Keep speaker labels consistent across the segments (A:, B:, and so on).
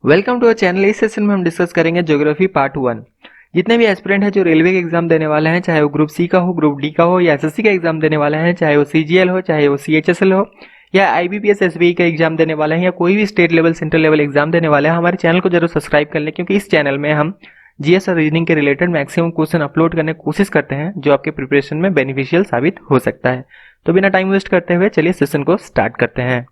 A: Welcome to our channel. इस session में हम डिस्कस करेंगे ज्योग्राफी पार्ट 1। जितने भी एस्पिरेंट हैं जो रेलवे के एग्जाम देने वाले हैं, चाहे वो ग्रुप सी का हो, ग्रुप डी का हो या एसएससी का एग्जाम देने वाले हैं, चाहे वो सीजीएल हो, चाहे वो सीएचएसएल हो या आईबीपीएस एसबीआई का एग्जाम देने वाले हैं या कोई भी state level central level exam देने वाले हैं, हमारे चैनल को जरूर सब्सक्राइब कर लें, क्योंकि इस चैनल में हम जीएस और रीजनिंग के रिलेटेड मैक्सिमम क्वेश्चन अपलोड करने की कोशिश करते हैं जो आपके प्रिपरेशन में बेनिफिशियल साबित हो सकता है। तो बिना टाइम वेस्ट करते हुए चलिए सेशन को स्टार्ट करते हैं।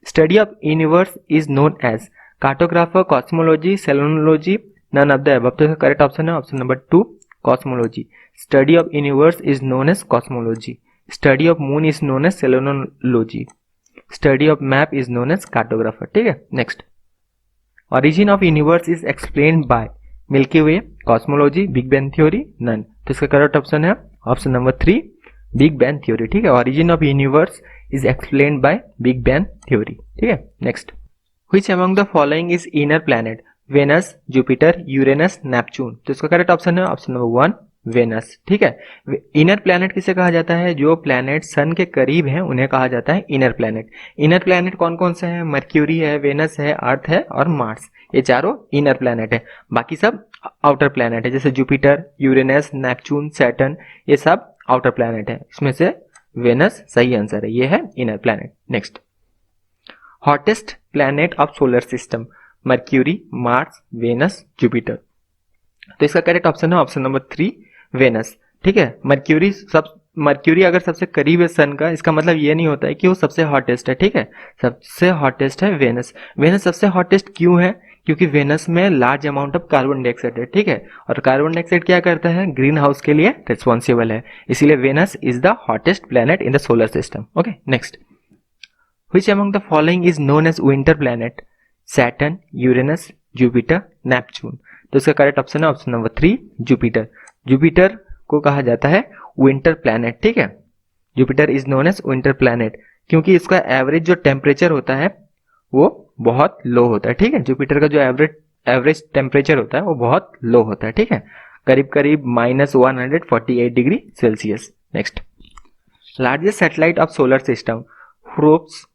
A: Study of universe is known as cartographer, cosmology, selenology, none of the above. तो करेक्ट ऑप्शन है option number 2, cosmology. Study of universe is known as cosmology. Study of moon is known as selenology. Study of map is known as cartographer. ठीक है, next. Origin of universe is explained by milky way, cosmology, big bang theory, none. तो इसका correct option है option number 3, big bang theory. ठीक है, origin of universe is explained by big bang theory. ठीक है, next. Which among the following is inner planet? Venus, Jupiter, Uranus, Neptune. तो इसका correct option है ऑप्शन नंबर 1, वेनस। ठीक है, inner planet किसे कहा जाता है? जो प्लैनेट सन के करीब हैं उन्हें कहा जाता है इनर प्लैनेट। इनर प्लैनेट कौन कौन से हैं? मर्क्यूरी है, वेनस है, अर्थ है और मार्स। ये चारों इनर प्लैनेट है। बाकी सब आउटर प्लैनेट है, जैसे जुपिटर, यूरेनस, नेपच्यून, सैटर्न, ये सब आउटर प्लैनेट है। इसमें से वेनस सही आंसर है, ये है inner planet. Next. Hottest planet of solar system? Mercury, Mars, Venus, Jupiter. तो इसका करेक्ट ऑप्शन है ऑप्शन नंबर 3, वेनस। ठीक है, मर्क्यूरी अगर सबसे करीब है सन का, इसका मतलब ये नहीं होता है कि वो सबसे हॉटेस्ट है। ठीक है, सबसे हॉटेस्ट है वेनस। वेनस सबसे हॉटेस्ट क्यों है? क्योंकि वेनस में large amount of carbon dioxide है। ठीक है, और कार्बन डाइऑक्साइड क्या करता है? ग्रीन हाउस के लिए रिस्पॉन्सिबल है, इसीलिए Venus is the hottest planet in the solar system. Okay, next. Which among the following is known as winter planet? Saturn, Uranus, Jupiter, Neptune। तो इसका करेक्ट ऑप्शन है ऑप्शन नंबर 3, जुपिटर। जुपिटर को कहा जाता है winter planet. ठीक है, Jupiter is known as winter planet क्योंकि इसका एवरेज जो टेम्परेचर होता है वो बहुत लो होता है। ठीक है, जुपिटर का जो एवरेज टेम्परेचर होता है वो बहुत लो होता है। ठीक है, करीब करीब -148 degree Celsius. Next. Largest satellite of solar system? Probes,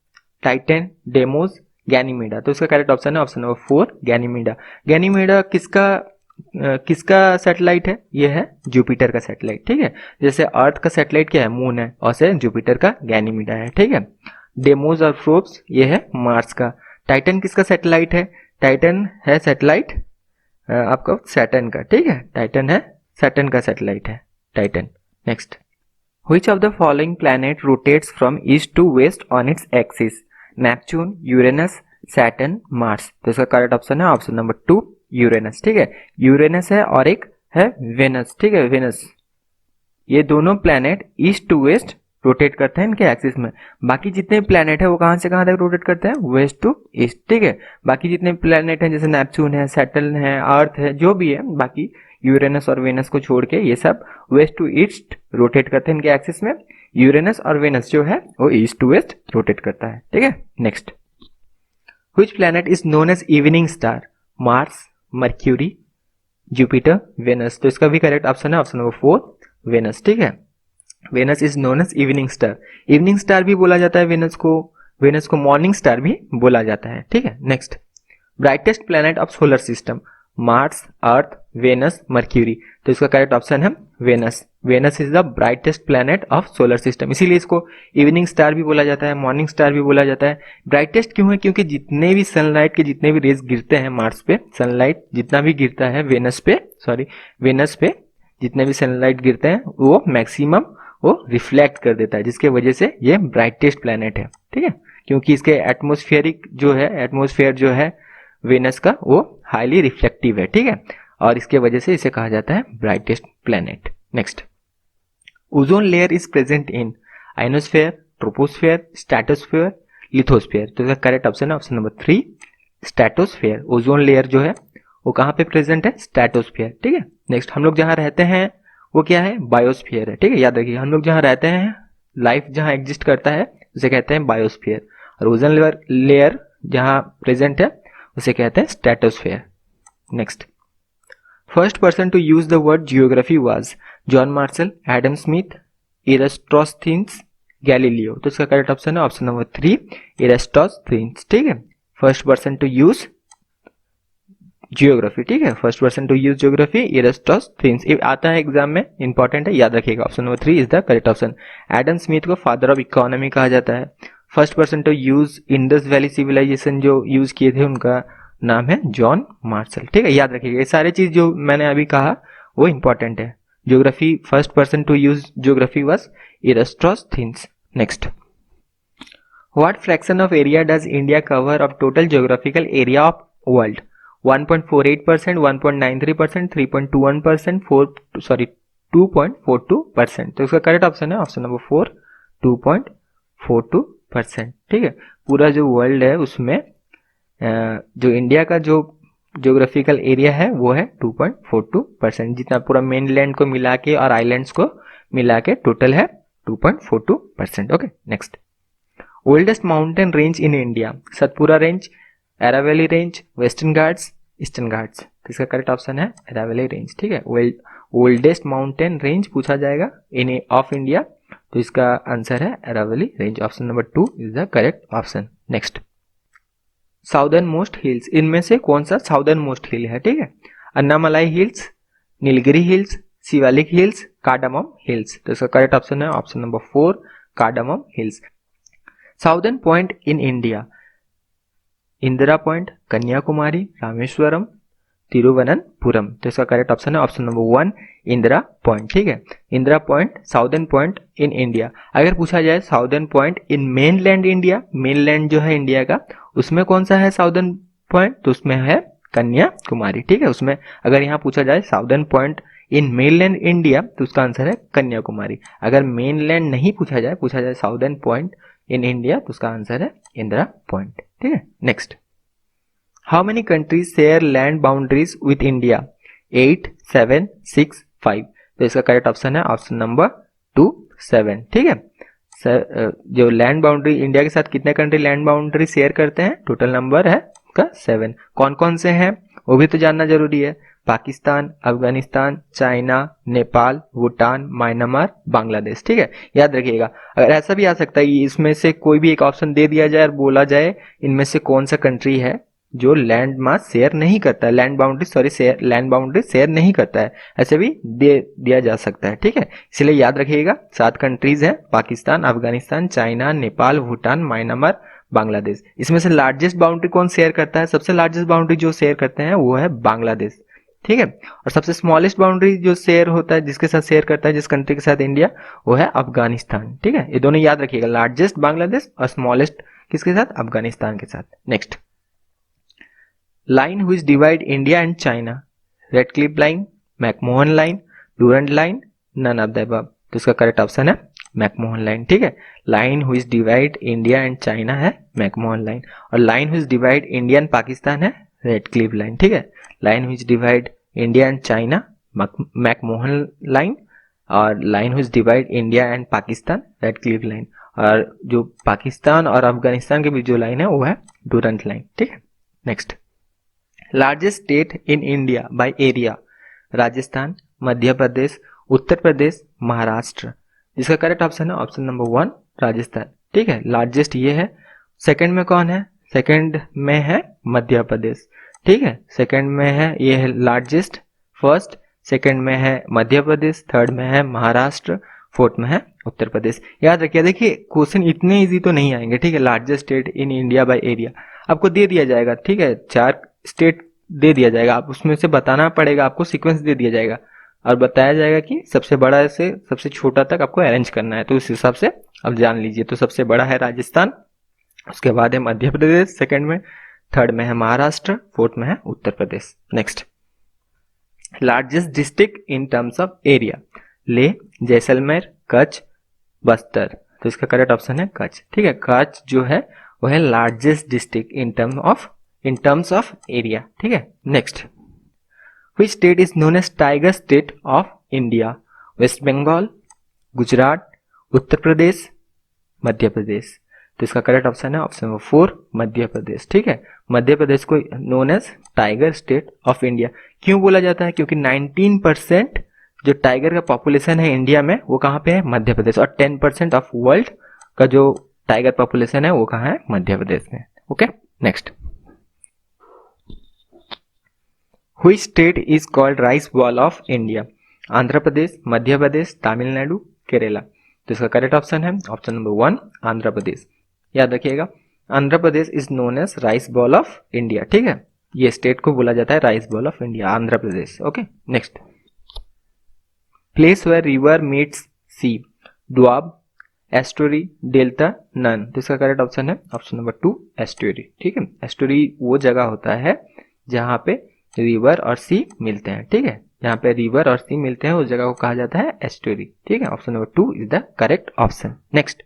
A: Titan, demos, गैनीमेडा। तो इसका करेक्ट ऑप्शन है ऑप्शन नंबर 4, गैनीमेडा। गैनीमेडा किसका सैटेलाइट है? ये है जुपिटर का सैटेलाइट। ठीक है, जैसे अर्थ का सैटेलाइट क्या है? मून है, और से जुपिटर का गैनीमेडा है। ठीक है, डेमोस और प्रोब्स ये है मार्स का। टाइटन किसका सैटेलाइट है? टाइटन है सैटेलाइट आपका सैटर्न का। ठीक है, टाइटन है सैटर्न का सैटेलाइट है Titan. Next. Which of the following planet rotates from east to west on its axis? Neptune, Uranus, Saturn, Mars. तो इसका करेक्ट ऑप्शन है ऑप्शन नंबर 2, यूरेनस। ठीक है, यूरेनस है और एक है वेनस। ठीक है, वेनस। ये दोनों planet east to west rotate करते हैं इनके एक्सिस में। बाकी जितने प्लैनेट है वो कहां से कहां तक रोटेट करते हैं? West to east. ठीक है, बाकी जितने प्लैनेट हैं जैसे नेपच्यून है, सैटर्न है, अर्थ है, जो भी है, बाकी यूरेनस और वेनस को छोड़ के ये सब वेस्ट टू ईस्ट रोटेट करते हैं इनके एक्सिस में। यूरेनस और वेनस जो है वो ईस्ट टू वेस्ट रोटेट करता है। ठीक है, next. Which planet is known as evening star? Mars, Mercury, Jupiter, Venus. तो इसका भी करेक्ट ऑप्शन है ऑप्शन नंबर 4, वेनस। ठीक है, Venus is known as evening star. Evening star भी बोला जाता है वेनस को मॉर्निंग स्टार भी बोला जाता है। ठीक है, next. Brightest planet of solar system? Mars, Earth, Venus, Mercury. तो इसका करेक्ट ऑप्शन है Venus. Venus is the brightest planet of solar system, इसीलिए इसको इवनिंग स्टार भी बोला जाता है, मॉर्निंग स्टार भी बोला जाता है। ब्राइटेस्ट क्यों है? क्योंकि जितने भी सनलाइट के जितने भी रेज गिरते हैं मार्स पे, सनलाइट जितना भी गिरता है वेनस पे जितने भी सनलाइट गिरते हैं वो मैक्सिमम वो रिफ्लेक्ट कर देता है, जिसके वजह से ये ब्राइटेस्ट प्लैनेट है। ठीक है, क्योंकि इसके एटमोस्फेयर जो है वेनस का वो हाईली रिफ्लेक्टिव है। ठीक है, और इसके वजह से इसे कहा जाता है brightest planet. Next. Ozone layer is present in ionosphere, troposphere, stratosphere, lithosphere. तो इसका करेक्ट ऑप्शन है option number 3, stratosphere. Ozone layer जो है वो कहाँ पे प्रेजेंट है? स्ट्रेटोस्फेयर। ठीक है, नेक्स्ट। हम लोग जहाँ रहते हैं वो क्या है? बायोस्फीयर है। ठीक है, याद रखिए, हम लोग जहाँ रहते हैं, लाइफ जहाँ एग्जिस्ट करता है उसे कहते हैं बायोस्फीयर, और ओजोन लेयर जहाँ प्रेजेंट है उसे कहते हैं stratosphere. Next. First person to use the word geography was John Marshall, Adam Smith, Eratosthenes, Galileo. तो इसका करेक्ट ऑप्शन है ऑप्शन नंबर 3, इरास्टोस्थेनिस। ठीक है, first person to use geography, ठीक है, first person to use geography Eratosthenes. ये आता है एग्जाम में, इंपॉर्टेंट है, याद रखिएगा। Option number 3 is the correct option. Adam Smith को फादर ऑफ इकोनॉमी कहा जाता है। First person to use Indus valley civilisation जो यूज किए थे उनका नाम है जॉन मार्शल, ठीक है, याद रखिएगा। ये सारे चीज जो मैंने अभी कहा वो इंपॉर्टेंट है। Geography, first person to use geography was Eratosthenes. Next, what fraction of area does India cover of total geographical area of world? 1.48%, 1.93%, 3.21%, 2.42%। तो इसका करेक्ट ऑप्शन है ऑप्शन नंबर 4, 2.42%, ठीक है। पूरा जो वर्ल्ड है उसमें जो इंडिया का जो ज्योग्राफिकल एरिया है वो है 2.42%, जितना पूरा मेनलैंड को मिला के और आइलैंड्स को मिला के टोटल है 2.42%। Okay, next, oldest mountain range in India? Satpura range, Aravalli range, Western Ghats, Eastern Ghats. तो इसका करेक्ट ऑप्शन है अरावली रेंज, ठीक है। ओल्डेस्ट माउंटेन रेंज पूछा जाएगा इन ऑफ इंडिया, तो इसका आंसर है Aravalli range. Option number 2 is the correct option. Next, southernmost hills, इनमें से कौन सा साउदर्न मोस्ट हिल है? ठीक है, Annamalai hills, Nilgiri hills, Shivalik hills, cardamom hills. तो इसका करेक्ट ऑप्शन है option number 4, cardamom hills. Southern point in India? Indira point, Kanyakumari, Rameswaram, Thiruvananthapuram. तो इसका करेक्ट ऑप्शन है ऑप्शन नंबर 1, इंदिरा पॉइंट, ठीक है। Indira point southern point in India. अगर पूछा जाए southern point in mainland India, mainland जो है इंडिया का, उसमें कौन सा है साउदर्न पॉइंट? तो उसमें है कन्याकुमारी, ठीक है। उसमें अगर यहाँ पूछा जाए southern point in mainland India, तो उसका आंसर है कन्याकुमारी। अगर मेनलैंड नहीं पूछा जाए साउदर्न पॉइंट इन इंडिया, तो उसका आंसर है इंदिरा पॉइंट, ठीक है। Next, how many countries share land boundaries with India? 8, 7, 6, 5। तो इसका करेक्ट ऑप्शन है ऑप्शन नंबर 2, 7, ठीक है। जो लैंड बाउंड्री इंडिया के साथ कितने कंट्री लैंड बाउंड्री शेयर करते हैं? टोटल नंबर है का 7। कौन कौन से हैं वो भी तो जानना जरूरी है। पाकिस्तान, अफगानिस्तान, चाइना, नेपाल, भूटान, म्यांमार, बांग्लादेश, ठीक है, याद रखिएगा। अगर ऐसा भी आ सकता है कि इसमें से कोई भी एक ऑप्शन दे दिया जाए और बोला जाए इनमें से कौन सा कंट्री है जो लैंड मास शेयर नहीं करता है, लैंड बाउंड्री शेयर नहीं करता है, ऐसे भी दे दिया जा सकता है, ठीक है। इसलिए याद रखिएगा 7 कंट्रीज हैं, पाकिस्तान, अफगानिस्तान, चाइना, नेपाल, भूटान, म्यांमार, बांग्लादेश। इसमें से लार्जेस्ट बाउंड्री कौन शेयर करता है? सबसे लार्जेस्ट बाउंड्री जो शेयर करते हैं वो है बांग्लादेश, ठीक है। और सबसे स्मॉलेस्ट बाउंड्री जो शेयर होता है, जिसके साथ शेयर करता है जिस कंट्री के साथ इंडिया, वो है अफगानिस्तान, ठीक है। ये दोनों याद रखिएगा, लार्जेस्ट बांग्लादेश और स्मॉलेस्ट किसके साथ? अफगानिस्तान के साथ। Next, line which divide India and China? Radcliffe line, McMahon line, Durand line, none of the above. तो इसका करेक्ट ऑप्शन है मैकमोहन लाइन, ठीक है। Line which divide India and China है मैकमोहन लाइन, और line which divide India and Pakistan है Radcliffe line, ठीक है। Line which divide India and China McMahon line, और line which divide India and Pakistan Radcliffe line, और जो पाकिस्तान और अफगानिस्तान के बीच जो लाइन है वो है डूरंट लाइन, ठीक है। Next, largest state in India by area? Rajasthan, Madhya Pradesh, Uttar Pradesh, Maharashtra. इसका करेक्ट ऑप्शन है ऑप्शन नंबर 1, राजस्थान, ठीक है। लार्जेस्ट ये है। सेकंड में कौन है? सेकंड में है मध्य प्रदेश, ठीक है। सेकंड में है ये है लार्जेस्ट, फर्स्ट, सेकंड में है मध्य प्रदेश, थर्ड में है महाराष्ट्र, फोर्थ में है उत्तर प्रदेश। याद रखिए, देखिए क्वेश्चन इतने इजी तो नहीं आएंगे, ठीक है। Largest state in India by area आपको दे दिया जाएगा, ठीक है। 4 स्टेट दे दिया जाएगा, आप उसमें से बताना पड़ेगा, आपको सीक्वेंस दे दिया जाएगा और बताया जाएगा कि सबसे बड़ा से सबसे छोटा तक आपको अरेंज करना है, तो उस हिसाब से आप जान लीजिए। तो सबसे बड़ा है राजस्थान, उसके बाद है मध्य प्रदेश सेकंड में, थर्ड में है महाराष्ट्र, फोर्थ में है Uttar Pradesh. Next, largest district in terms of area? Leh, Jaisalmer, Kutch, Bastar. तो इसका करेक्ट ऑप्शन है कच्छ, ठीक है। कच्छ जो है वो है largest district in terms of area, ठीक है। Next, which state is known as tiger state of India? West Bengal, Gujarat, Uttar Pradesh, Madhya Pradesh. तो इसका करेक्ट ऑप्शन है ऑप्शन नंबर 4, मध्य प्रदेश, ठीक है। मध्य प्रदेश को known as tiger state of India क्यों बोला जाता है? क्योंकि 19% जो टाइगर का पॉपुलेशन है इंडिया में वो कहाँ पे है? मध्य प्रदेश, और 10% ऑफ वर्ल्ड का जो टाइगर पॉपुलेशन है वो कहाँ है? मध्य प्रदेश में। Okay, next, Which state is called rice ball of India? Andhra Pradesh, Madhya Pradesh, Tamil Nadu, Kerala. तो इसका करेक्ट ऑप्शन है ऑप्शन नंबर 1 आंध्र प्रदेश। याद रखिएगा, Andhra Pradesh is known as rice ball of India. ठीक है, ये स्टेट को बोला जाता है rice ball of India, Andhra Pradesh. Okay, next, place where river meets sea, doab, estuary, delta, none. तो इसका करेक्ट ऑप्शन है ऑप्शन नंबर 2 एस्टोरी। ठीक है, एस्टोरी वो जगह होता है जहां पे रिवर और सी मिलते हैं। ठीक है, जहां पे रिवर और सी मिलते हैं उस जगह को कहा जाता है एस्टोरी। ठीक है, option number 2 is the correct option. Next,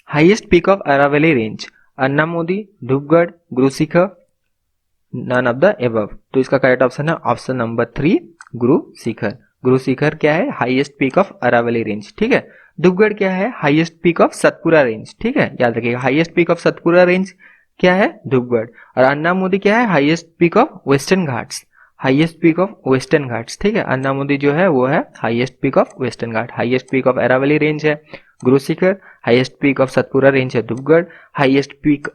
A: highest peak of Aravalli range, Anamudi, Dhupgarh, Guru Shikhar, none of the above. तो इसका करेक्ट ऑप्शन है ऑप्शन नंबर 3 गुरु शिखर। गुरु शिखर क्या है? Highest peak of Aravalli range. ठीक है, धूपगढ़ क्या है? Highest peak of Satpura range. ठीक है, याद रखिएगा, highest peak of Satpura range क्या है? धूपगढ़। और अन्नामोदी क्या है? Highest peak of Western Ghats, highest peak of Western Ghats. ठीक है, अन्नामोदी जो है वो है highest peak of Western Ghat. Highest peak of Aravalli range है Guru Shikhar, highest peak of Satpura range है धूपगढ़, हाईएस्ट पीक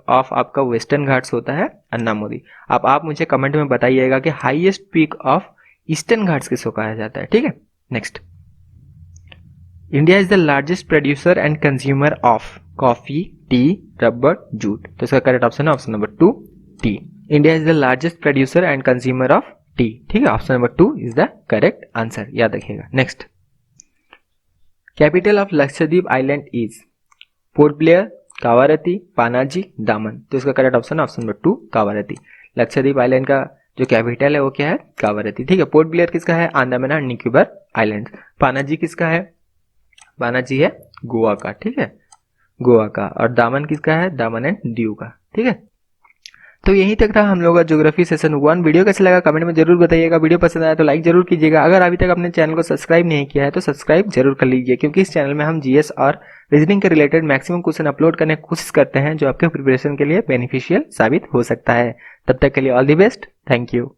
A: ऑफ आपका वेस्टर्न घाट्स होता है अन्नामोदी। अब आप मुझे कमेंट में बताइएगा कि highest peak of Eastern Ghats किसको कहा जाता है। ठीक है, next, India is the largest producer and consumer of coffee, tea, rubber, jute. तो इसका करेक्ट ऑप्शन है option number 2 tea. India is the largest producer and consumer of tea. ठीक है, option number 2 is the correct answer, याद रखिएगा। Next, capital of Lakshadweep island is Port Blair, Kavaratti, Panaji, Daman. तो इसका correct option है option number 2 Kavaratti. Lakshadweep island का जो कैपिटल है वो क्या है? कावारती। ठीक है, पोर्ट ब्लेयर किसका है? Andaman and Nicobar island. पानाजी किसका है? पानाजी है गोवा का। ठीक है, गोवा का। और दामन किसका है? दामन एंड दीव का। ठीक है, तो यहीं तक था हम लोग का ज्योग्राफी सेशन 1। वीडियो कैसा लगा कमेंट में जरूर बताइएगा। वीडियो पसंद आया तो लाइक जरूर कीजिएगा। अगर अभी तक अपने चैनल को सब्सक्राइब नहीं किया है तो सब्सक्राइब जरूर कर लीजिए, क्योंकि इस चैनल में हम जीएस और रीजनिंग के रिलेटेड मैक्सिमम क्वेश्चन अपलोड करने की कोशिश करते हैं जो आपके प्रिपरेशन के लिए बेनिफिशियल साबित हो सकता है। तब तक के लिए all the best, thank you.